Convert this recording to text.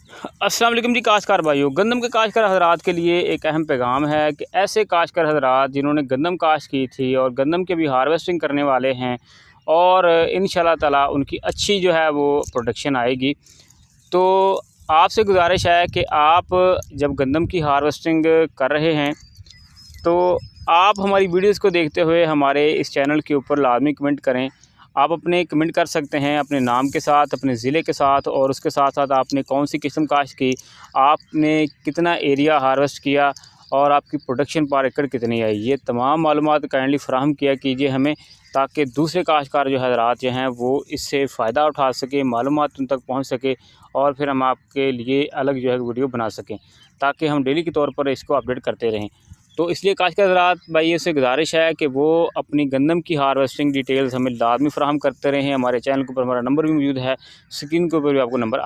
अस्सलाम वालेकुम जी काश्तकार भाइयों। गंदम के काश्तकार हज़रात के लिए एक अहम पैगाम है कि ऐसे काश्तकार हज़रात जिन्होंने गंदम काश्त की थी और गंदम की भी हार्वेस्टिंग करने वाले हैं और इंशाल्लाह ताला उनकी अच्छी जो है वो प्रोडक्शन आएगी, तो आपसे गुजारिश है कि आप जब गंदम की हार्वेस्टिंग कर रहे हैं तो आप हमारी वीडियोज़ को देखते हुए हमारे इस चैनल के ऊपर लाजमी कमेंट करें। आप अपने कमेंट कर सकते हैं अपने नाम के साथ, अपने ज़िले के साथ, और उसके साथ साथ आपने कौन सी किस्म काश्त की, आपने कितना एरिया हार्वेस्ट किया और आपकी प्रोडक्शन पर एकड़ कितनी आई। ये तमाम मालूमात काइंडली फ़राहम किया कीजिए हमें, ताकि दूसरे काश्तकार जो हज़रात जो हैं वो इससे फ़ायदा उठा सकें, मालूमात उन तक पहुँच सके और फिर हम आपके लिए अलग जो है वीडियो बना सकें, ताकि हम डेली के तौर पर इसको अपडेट करते रहें। तो इसलिए काश्तकार हज़रात भाइयों से गुजारिश है कि वो अपनी गंदम की हार्वेस्टिंग डिटेल्स हमें लाजमी फ़राहम करते रहें। हमारे चैनल के ऊपर हमारा नंबर भी मौजूद है, स्क्रीन के ऊपर भी आपको नंबर